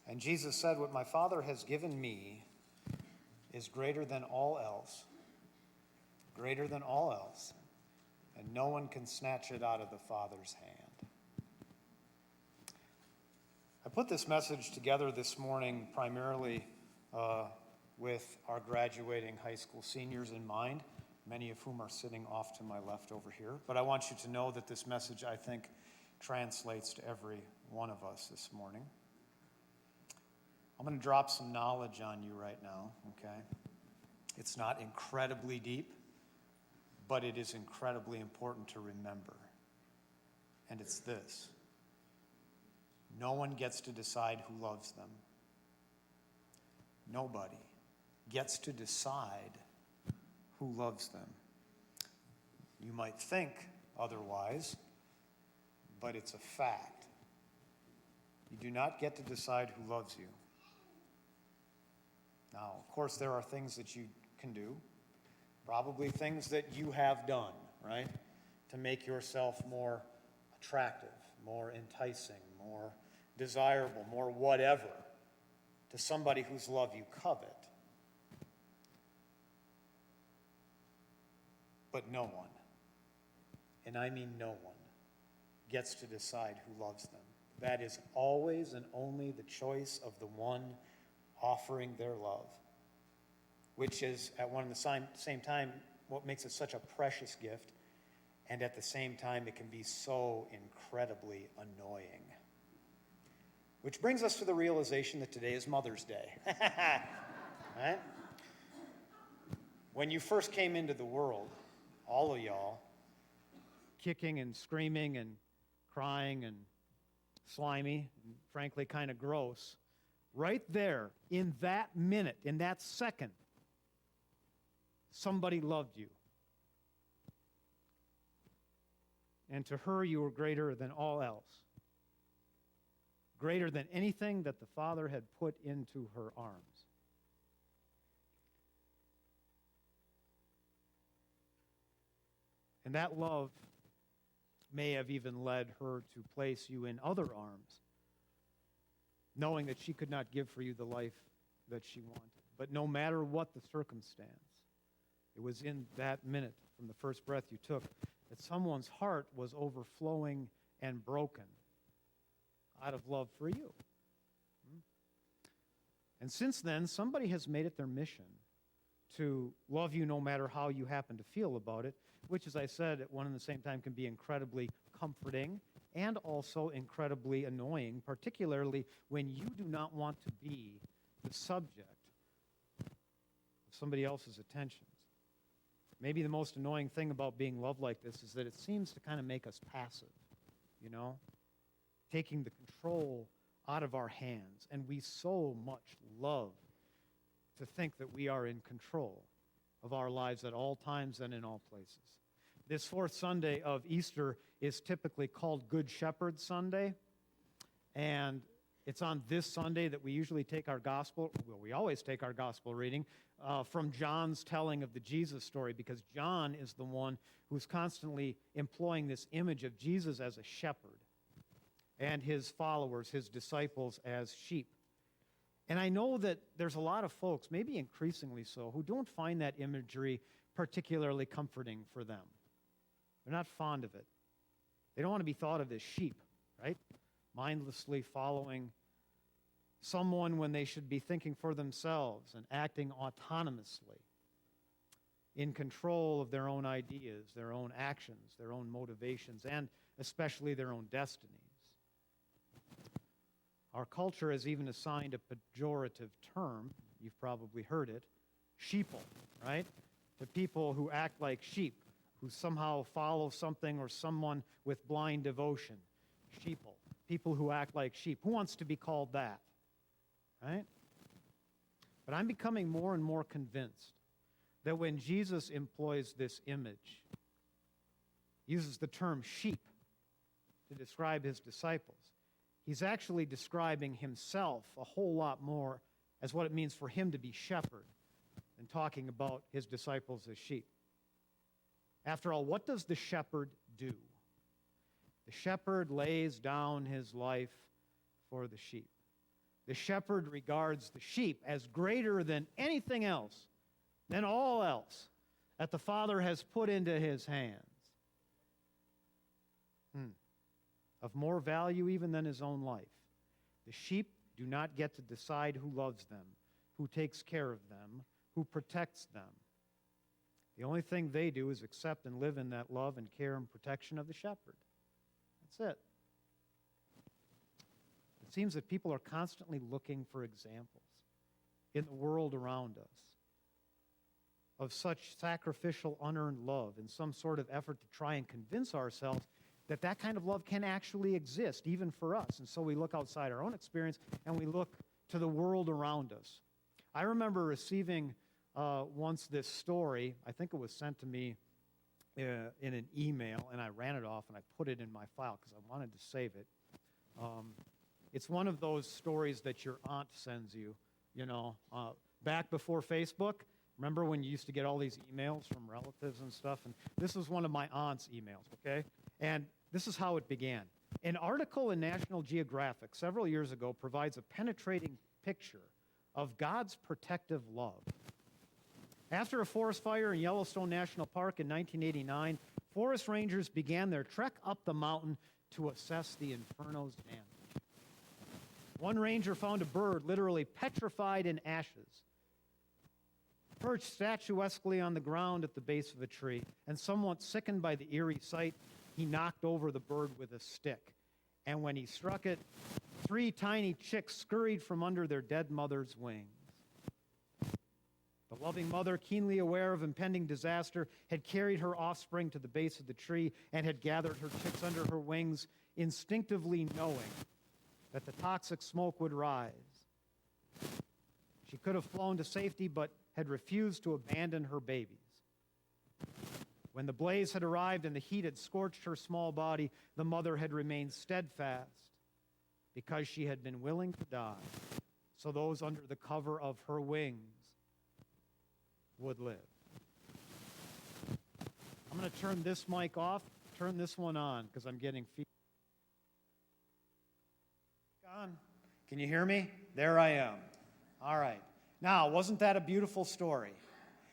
And Jesus said, what my Father has given me is greater than all else, and no one can snatch it out of the Father's hand. I put this message together this morning primarily with our graduating high school seniors in mind, many of whom are sitting off to my left over here. But I want you to know that this message, I think, translates to every one of us this morning. I'm going to drop some knowledge on you right now, okay? It's not incredibly deep, but it is incredibly important to remember. And it's this: no one gets to decide who loves them. Nobody gets to decide who loves them. You might think otherwise, but it's a fact. You do not get to decide who loves you. Now, of course, there are things that you can do, probably things that you have done, right, to make yourself more attractive, more enticing, more desirable, more whatever to somebody whose love you covet. But no one, and I mean no one, gets to decide who loves them. That is always and only the choice of the one offering their love, which is at one and the same time what makes it such a precious gift, and at the same time it can be so incredibly annoying. Which brings us to the realization that today is Mother's Day. Right? When you first came into the world, all of y'all, kicking and screaming and crying and slimy and frankly kind of gross, right there, in that minute, in that second, somebody loved you. And to her, you were greater than all else. Greater than anything that the Father had put into her arms. And that love may have even led her to place you in other arms, knowing that she could not give for you the life that she wanted. But no matter what the circumstance, it was in that minute, from the first breath you took, that someone's heart was overflowing and broken out of love for you. And since then, somebody has made it their mission to love you no matter how you happen to feel about it, which, as I said, at one and the same time can be incredibly comforting and also incredibly annoying, particularly when you do not want to be the subject of somebody else's attentions. Maybe the most annoying thing about being loved like this is that it seems to kind of make us passive, you know, taking the control out of our hands. And we so much love to think that we are in control of our lives at all times and in all places. This fourth Sunday of Easter is typically called Good Shepherd Sunday. And it's on this Sunday that we usually take our gospel, well, we always take our gospel reading from John's telling of the Jesus story, because John is the one who's constantly employing this image of Jesus as a shepherd and his followers, his disciples, as sheep. And I know that there's a lot of folks, maybe increasingly so, who don't find that imagery particularly comforting for them. They're not fond of it. They don't want to be thought of as sheep, right? Mindlessly following someone when they should be thinking for themselves and acting autonomously, in control of their own ideas, their own actions, their own motivations, and especially their own destinies. Our culture has even assigned a pejorative term, you've probably heard it, sheeple, right? To people who act like sheep, who somehow follow something or someone with blind devotion. Sheeple, people who act like sheep. Who wants to be called that, right? But I'm becoming more and more convinced that when Jesus employs this image, uses the term sheep to describe his disciples, he's actually describing himself a whole lot more as what it means for him to be shepherd than talking about his disciples as sheep. After all, what does the shepherd do? The shepherd lays down his life for the sheep. The shepherd regards the sheep as greater than anything else, than all else that the Father has put into his hands. Of more value even than his own life. The sheep do not get to decide who loves them, who takes care of them, who protects them. The only thing they do is accept and live in that love and care and protection of the shepherd. That's it. It seems that people are constantly looking for examples in the world around us of such sacrificial, unearned love in some sort of effort to try and convince ourselves that that kind of love can actually exist, even for us. And so we look outside our own experience and we look to the world around us. I remember receiving once this story. I think it was sent to me in an email, and I ran it off and I put it in my file because I wanted to save it. It's one of those stories that your aunt sends you, back before Facebook. Remember when you used to get all these emails from relatives and stuff? And this was one of my aunt's emails, okay? And this is how it began. An article in National Geographic several years ago provides a penetrating picture of God's protective love. After a forest fire in Yellowstone National Park in 1989, forest rangers began their trek up the mountain to assess the inferno's damage. One ranger found a bird literally petrified in ashes, perched statuesquely on the ground at the base of a tree, and somewhat sickened by the eerie sight, he knocked over the bird with a stick. And when he struck it, 3 tiny chicks scurried from under their dead mother's wings. The loving mother, keenly aware of impending disaster, had carried her offspring to the base of the tree and had gathered her chicks under her wings, instinctively knowing that the toxic smoke would rise. She could have flown to safety, but had refused to abandon her babies. When the blaze had arrived and the heat had scorched her small body, the mother had remained steadfast because she had been willing to die, so those under the cover of her wings would live. I'm going to turn this mic off, turn this one on, because I'm getting feedback. On. Can you hear me? There I am. All right. Now, wasn't that a beautiful story?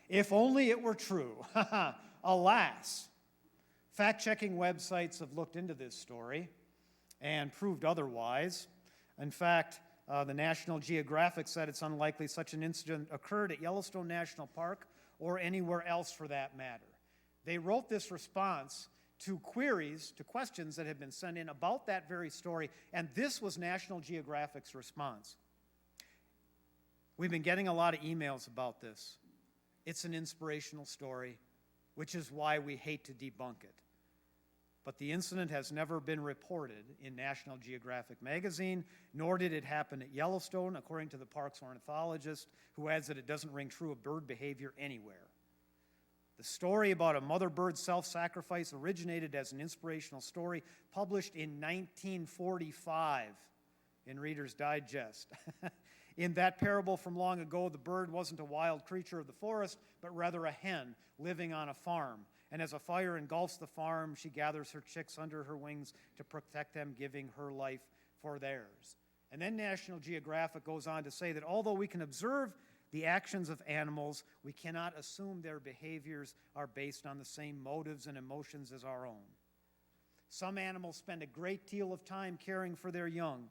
If only it were true. Alas, fact-checking websites have looked into this story and proved otherwise. In fact, the National Geographic said it's unlikely such an incident occurred at Yellowstone National Park or anywhere else for that matter. They wrote this response to questions that had been sent in about that very story, and this was National Geographic's response. We've been getting a lot of emails about this. It's an inspirational story, which is why we hate to debunk it. But the incident has never been reported in National Geographic magazine, nor did it happen at Yellowstone, according to the park's ornithologist, who adds that it doesn't ring true of bird behavior anywhere. The story about a mother bird's self-sacrifice originated as an inspirational story published in 1945 in Reader's Digest. In that parable from long ago, the bird wasn't a wild creature of the forest, but rather a hen living on a farm. And as a fire engulfs the farm, she gathers her chicks under her wings to protect them, giving her life for theirs. And then National Geographic goes on to say that although we can observe the actions of animals, we cannot assume their behaviors are based on the same motives and emotions as our own. Some animals spend a great deal of time caring for their young.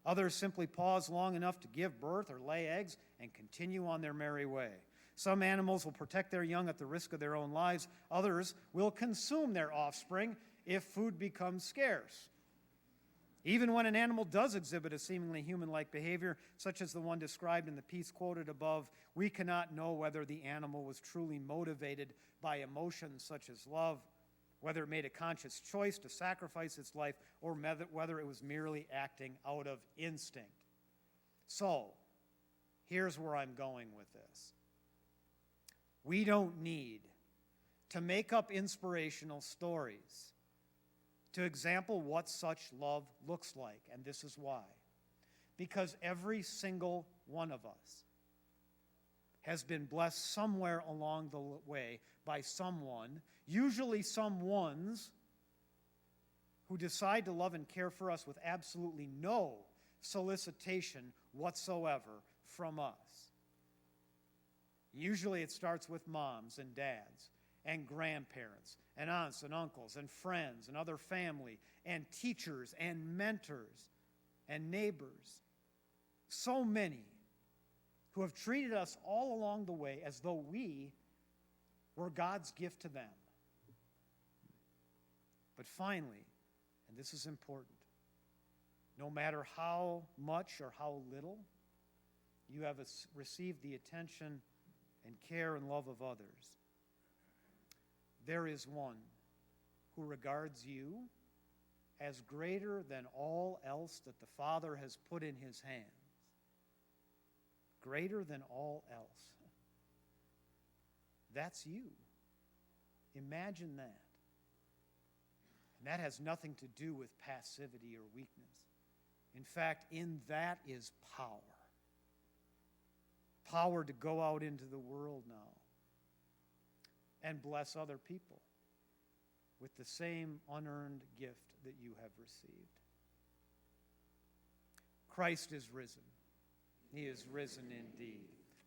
Others simply pause long enough to give birth or lay eggs and continue on their merry way. Some animals will protect their young at the risk of their own lives. Others will consume their offspring if food becomes scarce. Even when an animal does exhibit a seemingly human-like behavior, such as the one described in the piece quoted above, we cannot know whether the animal was truly motivated by emotions such as love, whether it made a conscious choice to sacrifice its life, or whether it was merely acting out of instinct. So, here's where I'm going with this. We don't need to make up inspirational stories to example what such love looks like, and this is why. Because every single one of us has been blessed somewhere along the way by someone, usually someones, who decide to love and care for us with absolutely no solicitation whatsoever from us. Usually it starts with moms and dads and grandparents and aunts and uncles and friends and other family and teachers and mentors and neighbors. So many who have treated us all along the way as though we were God's gift to them. But finally, and this is important, no matter how much or how little you have received the attention and care and love of others, there is one who regards you as greater than all else that the Father has put in his hands. Greater than all else. That's you. Imagine that. And that has nothing to do with passivity or weakness. In fact, in that is power. Power to go out into the world now and bless other people with the same unearned gift that you have received. Christ is risen. He is risen indeed.